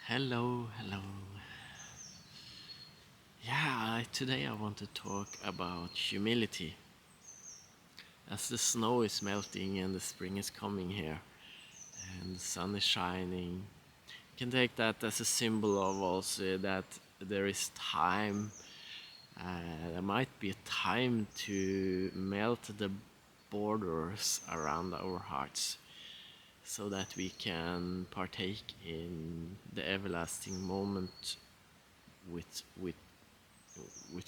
Hello, hello. Yeah, today I want to talk about humility. As the snow is melting and the spring is coming here and the sun is shining, you can take that as a symbol of also that there is time. There might be a time to melt the borders around our hearts so that we can partake in the everlasting moment with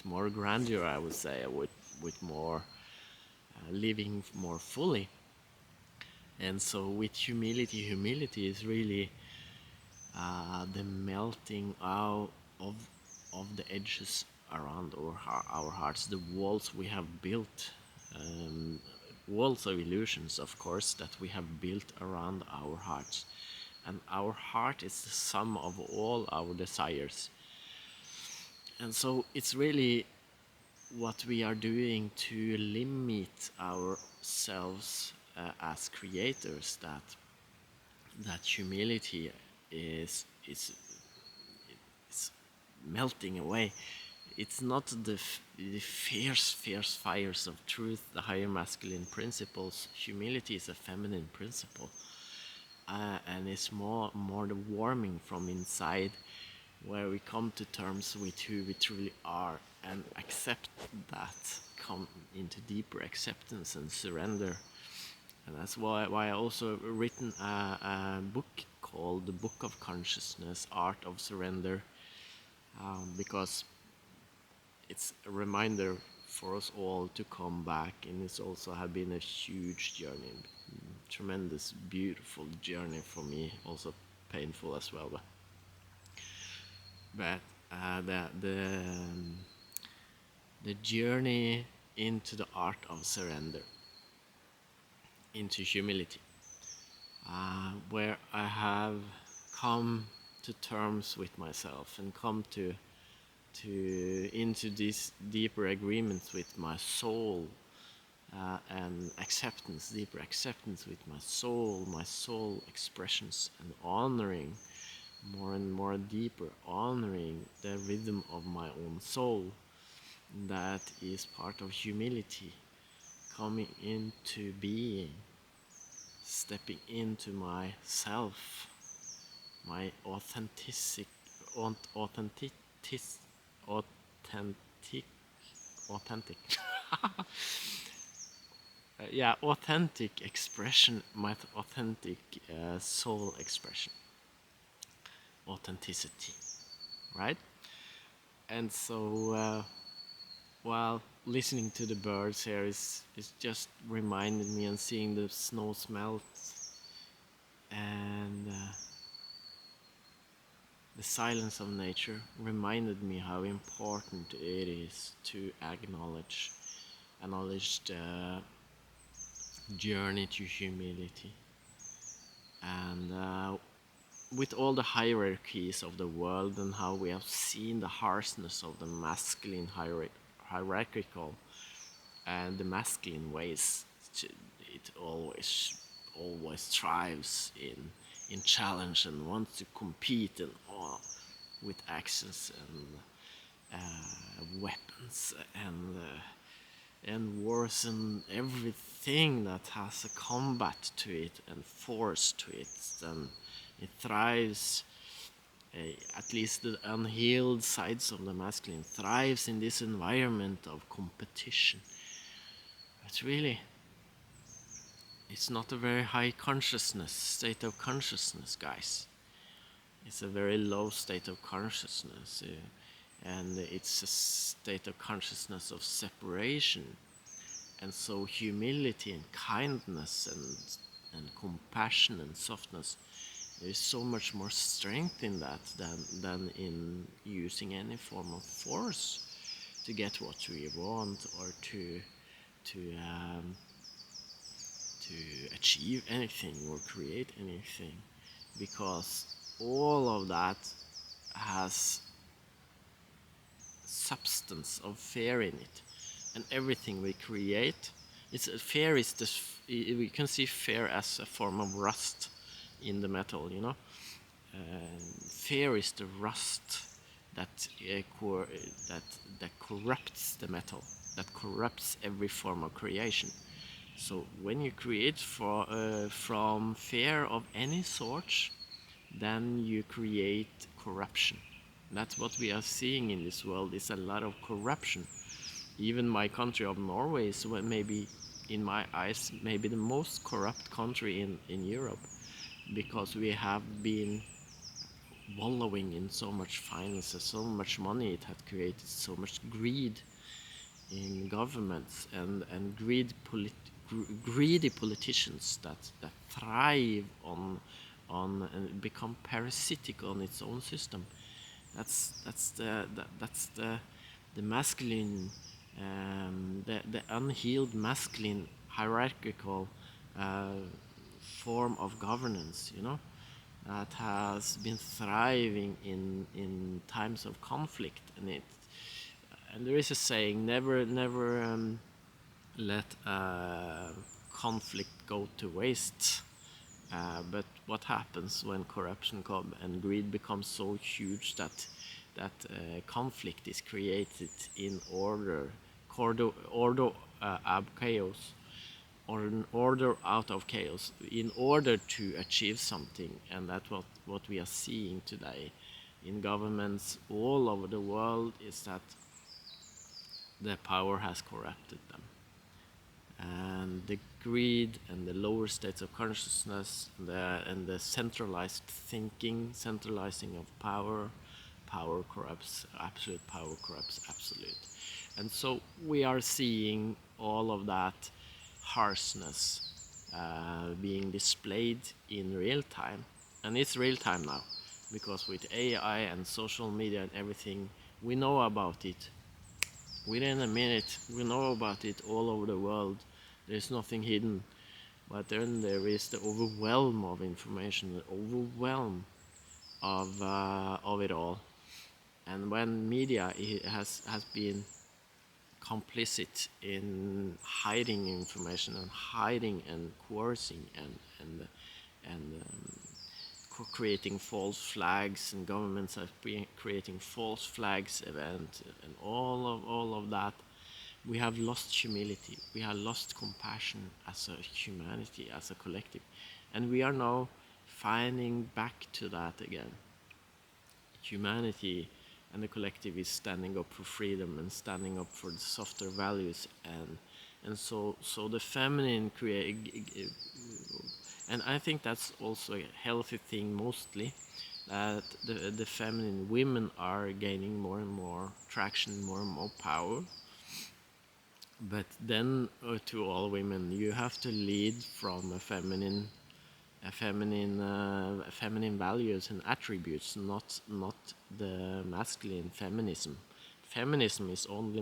more grandeur, I would say, with more living more fully. And so, with humility is really the melting out of the edges around our hearts, the walls we have built, um, walls of illusions, of course, that we have built around our hearts. And our heart is the sum of all our desires. And so it's really what we are doing to limit ourselves as creators, that humility is melting away. It's not the fierce fires of truth, the higher masculine principles. Humility is a feminine principle, and it's more the warming from inside, where we come to terms with who we truly are and accept that, come into deeper acceptance and surrender. And that's why I also written a book called The Book of Consciousness, Art of Surrender, because it's a reminder for us all to come back, and it's also have been a huge journey, tremendous, beautiful journey for me, also painful as well. But the journey into the art of surrender, into humility, where I have come to terms with myself and come to into these deeper agreements with my soul, and acceptance, deeper acceptance with my soul expressions, and honoring more and more deeper, honoring the rhythm of my own soul. That is part of humility, coming into being, stepping into myself, my authentic, authentic, authentic, yeah, authentic expression, my authentic soul expression, authenticity, right? And so, while listening to the birds here is just reminded me, and seeing the snow melt, and the silence of nature reminded me how important it is to acknowledge the journey to humility. And with all the hierarchies of the world, and how we have seen the harshness of the masculine hierarchical, and the masculine ways, it always thrives in challenge and wants to compete, and with axes and weapons and wars and everything that has a combat to it and force to it. Then it thrives, at least the unhealed sides of the masculine thrives in this environment of competition. But really, it's not a very high consciousness, state of consciousness, guys. It's a very low state of consciousness, and it's a state of consciousness of separation. And so humility and kindness and compassion and softness, there is so much more strength in that than in using any form of force to get what we want, or to um, to achieve anything or create anything, because all of that has substance of fear in it, and everything we create, it's fear is this. We can see fear as a form of rust in the metal, fear is the rust that that corrupts the metal, that corrupts every form of creation. So when you create from fear of any sort, then you create corruption. That's what we are seeing in this world, is a lot of corruption. Even my country of Norway is maybe, in my eyes, maybe the most corrupt country in Europe, because we have been wallowing in so much finances, so much money. It had created so much greed in governments, and greedy politicians that thrive on and become parasitic on its own system. That's the masculine, the unhealed masculine hierarchical uh, form of governance, that has been thriving in times of conflict. And there is a saying, never let conflict go to waste. But what happens when corruption comes and greed becomes so huge that conflict is created in order ab chaos, or an order out of chaos, in order to achieve something. And that's what we are seeing today in governments all over the world, is that the power has corrupted them. And the greed and the lower states of consciousness, and the centralized thinking, centralizing of power corrupts absolute, power corrupts absolute. And so we are seeing all of that harshness being displayed in real time. And it's real time now, because with AI and social media and everything, we know about it. Within a minute, we know about it all over the world. There's nothing hidden. But then there is the overwhelm of information, the overwhelm of it all. And when media has been complicit in hiding information, and hiding and coercing, and creating false flags, and governments have been creating false flags and all of that, we have lost humility, we have lost compassion as a humanity, as a collective. And we are now finding back to that again. Humanity and the collective is standing up for freedom, and standing up for the softer values. And so the feminine and I think that's also a healthy thing, mostly, that the feminine women are gaining more and more traction, more and more power. But then, to all women, you have to lead from feminine values and attributes, not the masculine feminism. Feminism is only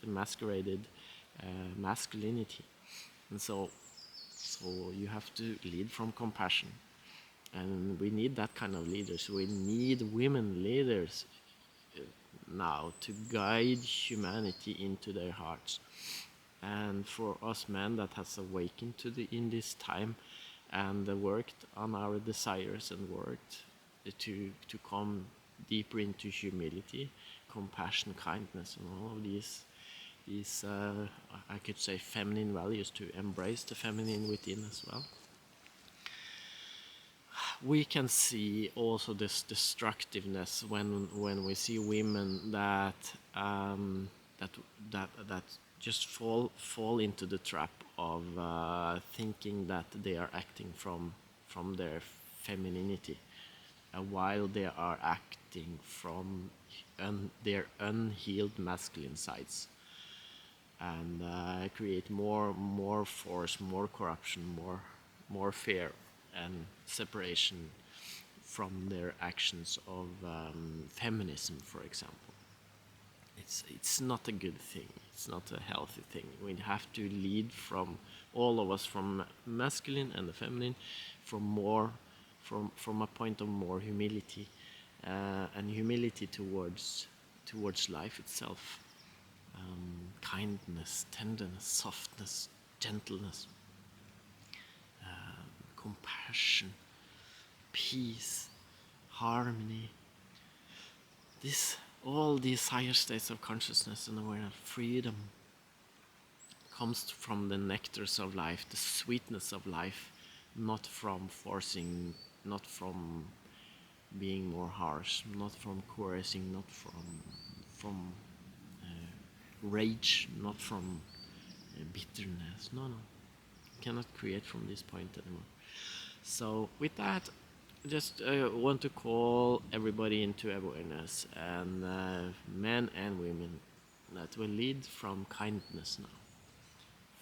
masqueraded masculinity. And so you have to lead from compassion. And we need that kind of leaders. We need women leaders now to guide humanity into their hearts. And for us men that has awakened in this time, and worked on our desires, and worked to come deeper into humility, compassion, kindness, and all of these I could say feminine values, to embrace the feminine within as well. We can see also this destructiveness when we see women that that just fall into the trap of thinking that they are acting from their femininity, while they are acting from their unhealed masculine sides, and create more force, more corruption, more fear and separation from their actions of feminism, for example. It's not a good thing. It's not a healthy thing. We have to lead from all of us, from masculine and the feminine, from a point of more humility, and humility towards life itself. Kindness, tenderness, softness, gentleness, compassion, peace, harmony, this all these higher states of consciousness and awareness, freedom, comes from the nectars of life, the sweetness of life, not from forcing, not from being more harsh, not from coercing, not from rage, not from bitterness. No, no, you cannot create from this point anymore. So with that, just want to call everybody into awareness, and men and women, that will lead from kindness now.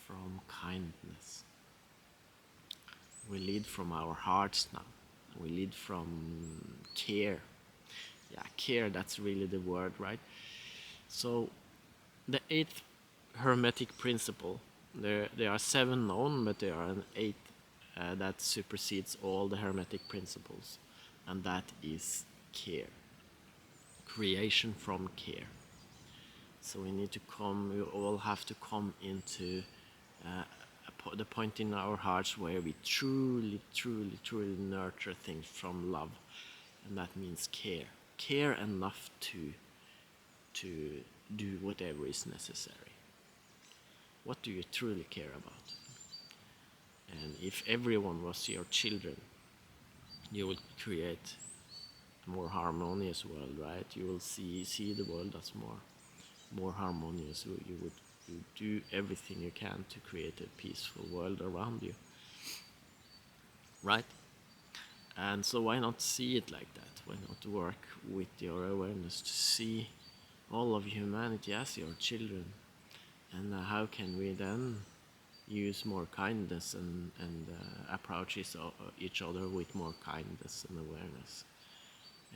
From kindness. We lead from our hearts now. We lead from care. Yeah, care, that's really the word, right? So, the eighth Hermetic principle, there are 7 known, but there are an eighth that supersedes all the Hermetic principles, and that is care. Creation from care. So we need to come, we all have to come into the point in our hearts where we truly, truly, truly nurture things from love, and that means care. Care enough to do whatever is necessary. What do you truly care about? And if everyone was your children, you would create a more harmonious world, right? You will see the world as more harmonious. You do everything you can to create a peaceful world around you, right? And so why not see it like that? Why not work with your awareness to see all of humanity as your children? And how can we then use more kindness and approach each other with more kindness and awareness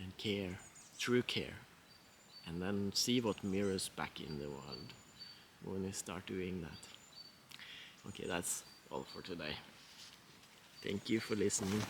and care, true care, and then see what mirrors back in the world when we start doing that. Okay, that's all for today. Thank you for listening.